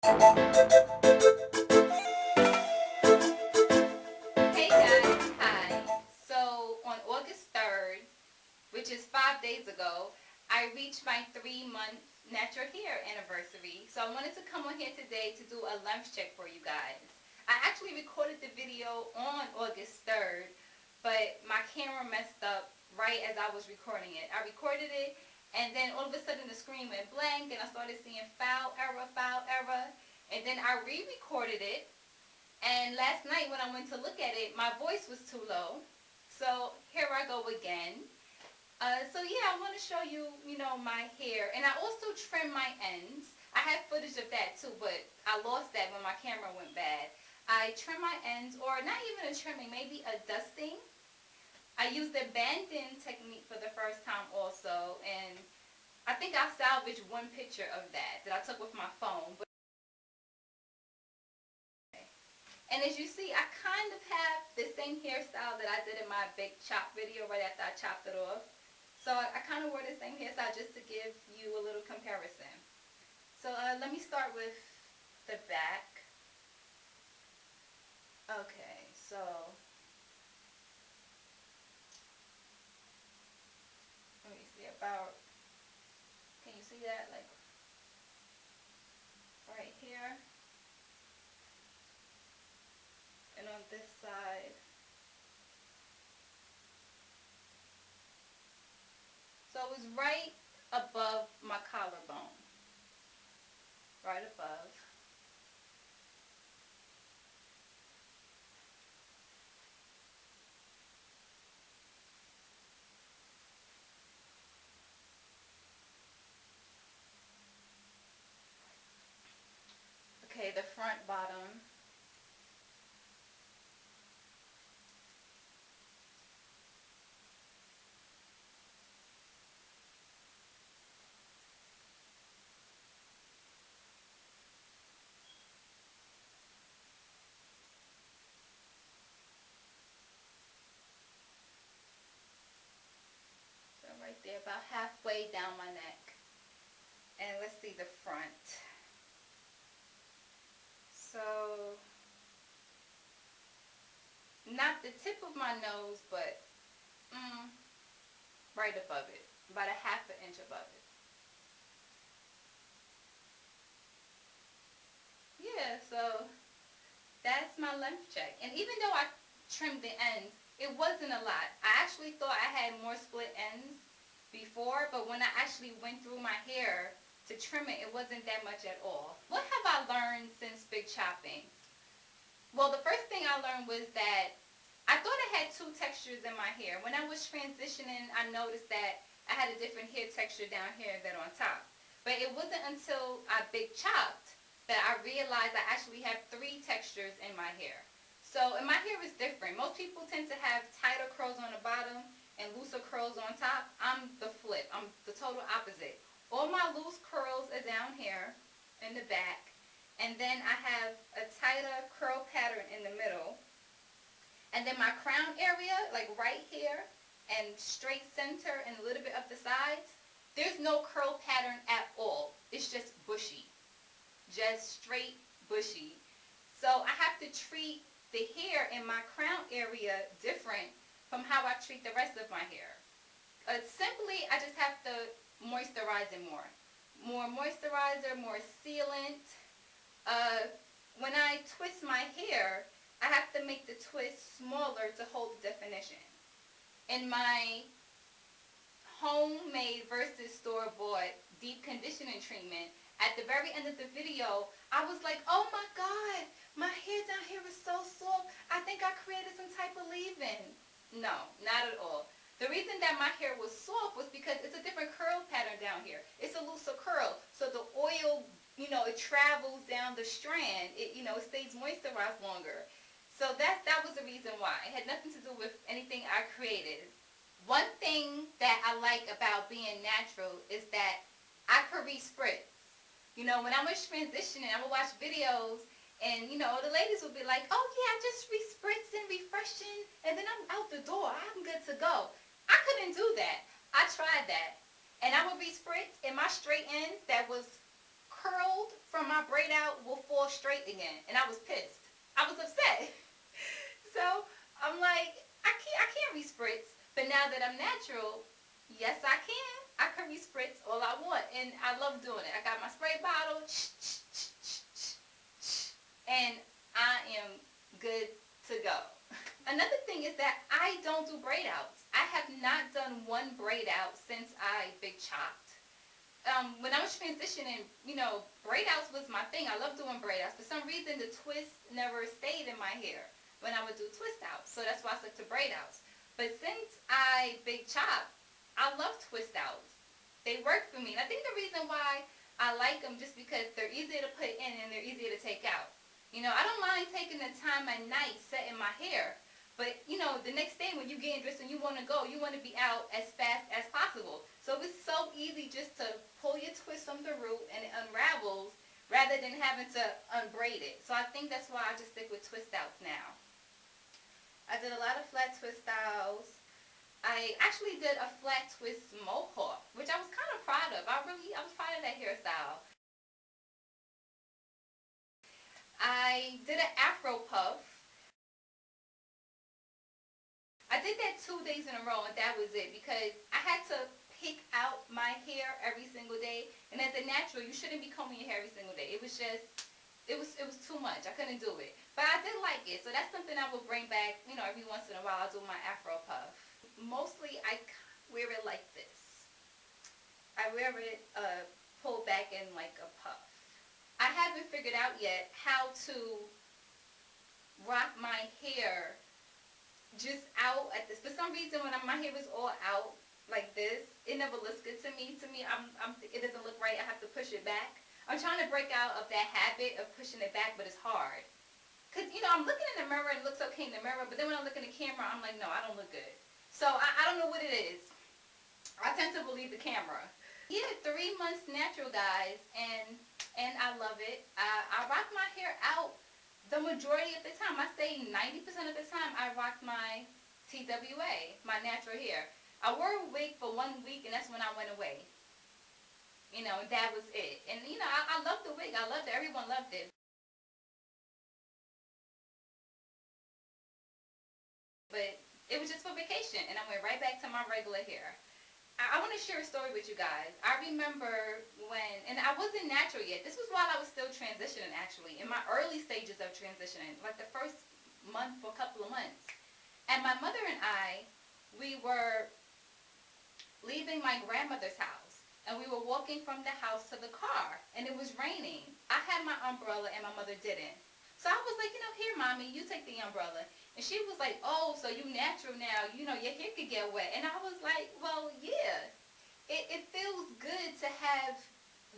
Hey guys, hi. So on August 3rd, which is 5 days ago, I reached my 3-month natural hair anniversary. So I wanted to come on here today to do a length check for you guys. I actually recorded the video on August 3rd, but my camera messed up right as I was recording it. I recorded it, and then all of a sudden the screen went blank, and I started seeing file error, and then I re-recorded it. And last night when I went to look at it, my voice was too low. So here I go again. So yeah, I want to show you, my hair. And I also trim my ends. I have footage of that too, but I lost that when my camera went bad. I trim my ends, or not even a trimming, maybe a dusting. I used the banding technique for the first time also, and I think I salvaged one picture of that I took with my phone. And as you see, I kind of have the same hairstyle that I did in my big chop video right after I chopped it off. So I kind of wore the same hairstyle just to give you a little comparison. So let me start with the back. Okay, so let me see about, can you see that? Like right here. And on this side. So it was right above my collarbone. Right above. Okay, the front bottom. So right there, about halfway down my neck. And let's see the front. So, not the tip of my nose, but right above it. About a half an inch above it. Yeah, so that's my length check. And even though I trimmed the ends, it wasn't a lot. I actually thought I had more split ends before, but when I actually went through my hair to trim it, it wasn't that much at all. What have I learned since big chopping? Well, the first thing I learned was that I thought I had two textures in my hair. When I was transitioning, I noticed that I had a different hair texture down here than on top. But it wasn't until I big chopped that I realized I actually have three textures in my hair. So, and my hair is different. Most people tend to have tighter curls on the bottom and looser curls on top. I'm the flip. I'm the total opposite. All my loose curls are down here in the back. And then I have a tighter curl pattern in the middle. And then my crown area, like right here, and straight center and a little bit up the sides, there's no curl pattern at all. It's just bushy. Just straight bushy. So I have to treat the hair in my crown area different from how I treat the rest of my hair. Simply, I just have to moisturize it more. More moisturizer, more sealant. When I twist my hair, I have to make the twist smaller to hold the definition. In my homemade versus store-bought deep conditioning treatment, at the very end of the video, I was like, oh my God, my hair down here is so soft. I think I created some type of leave-in. No, not at all. The reason that my hair was soft was because it's a different curl pattern down here. It's a looser curl. So the oil, it travels down the strand. It stays moisturized longer. So that was the reason why. It had nothing to do with anything I created. One thing that I like about being natural is that I could re-spritz. When I was transitioning, I would watch videos and, the ladies would be like, oh yeah, I just re-spritzing, refreshing, and then I'm out the door. I'm good to go. I couldn't do that. I tried that. And I would re-spritz, and my straight ends that was curled from my braid out will straight again, and I was pissed. I was upset. So I'm like, I can't respritz. But now that I'm natural, yes I can. I can respritz all I want, and I love doing it. I got my spray bottle, and I am good to go. Another thing is that I don't do braid outs. I have not done one braid out since I big chopped. When I was transitioning, braid outs was my thing. I love doing braid outs. For some reason, the twist never stayed in my hair when I would do twist outs. So that's why I stuck to braid outs. But since I big chopped, I love twist outs. They work for me. And I think the reason why I like them just because they're easier to put in and they're easier to take out. I don't mind taking the time at night setting my hair. But, the next day when you're getting dressed and you want to go, you want to be out as fast as possible. So it's so easy just to pull your twist from the root and it unravels rather than having to unbraid it. So I think that's why I just stick with twist outs now. I did a lot of flat twist styles. I actually did a flat twist mohawk, which I was kind of proud of. I was proud of that hairstyle. I did an afro puff. I did that 2 days in a row, and that was it because I had to pick out my hair every single day. And as a natural, you shouldn't be combing your hair every single day. It was too much. I couldn't do it. But I did like it, so that's something I will bring back. Every once in a while, I'll do my afro puff. Mostly, I wear it like this. I wear it pulled back in like a puff. I haven't figured out yet how to rock my hair just out at this. For some reason, when my hair is all out like this, it never looks good to me. It doesn't look right. I have to push it back. I'm trying to break out of that habit of pushing it back, but it's hard. Because, I'm looking in the mirror and it looks okay in the mirror, but then when I look in the camera, I'm like, no, I don't look good. So I don't know what it is. I tend to believe the camera. Yeah, 3 months natural, guys, and I love it. I rock my hair out the majority of the time. I say 90% of the time I rocked my TWA, my natural hair. I wore a wig for 1 week, and that's when I went away. That was it. And, I loved the wig. I loved it. Everyone loved it. But it was just for vacation, and I went right back to my regular hair. I want to share a story with you guys. I remember and I wasn't natural yet. This was while I was still transitioning, actually, in my early stages of transitioning, like the first month or couple of months. And my mother and I, we were leaving my grandmother's house, and we were walking from the house to the car, and it was raining. I had my umbrella, and my mother didn't. So I was like, here, Mommy, you take the umbrella. And she was like, oh, so you natural now, your hair could get wet. And I was like, well, yeah. It feels good to have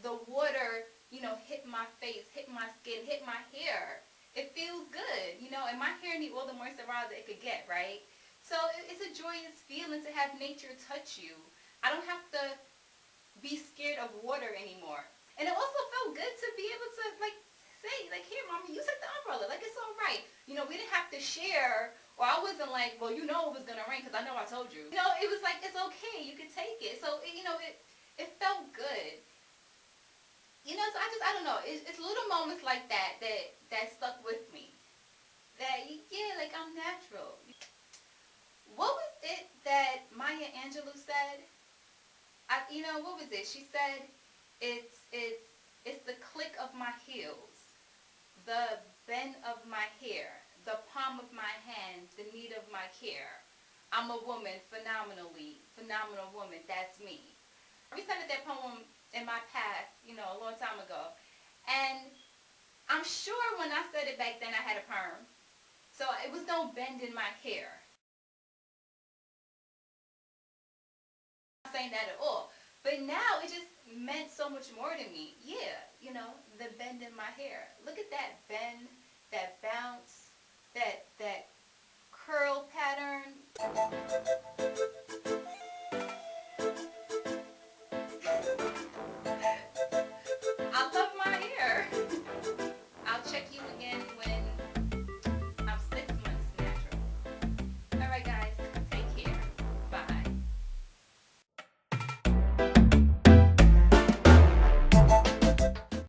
the water, hit my face, hit my skin, hit my hair. It feels good, and my hair needs all the moisturizer it could get, right? So it's a joyous feeling to have nature touch you. I don't have to be scared of water anymore. And it also felt good to be able to, say, here, Mommy, you take the umbrella. It's all right. We didn't have to share, or I wasn't like, well, it was going to rain because I know I told you. It was like, it's okay. You can take it. So, it felt good. So I don't know. It's little moments like that stuck with me. That, yeah, I'm natural. What was it that Maya Angelou said? What was it? She said, it's the click of my heels, the bend of my hair, the palm of my hand, the need of my care. I'm a woman, phenomenal woman, that's me. I recited that poem in my past, a long time ago. And I'm sure when I said it back then I had a perm. So it was no bend in my hair. I'm not saying that at all. But now it just meant so much more to me. Yeah, the bend in my hair. Look at that bend, that bounce, that curl pattern.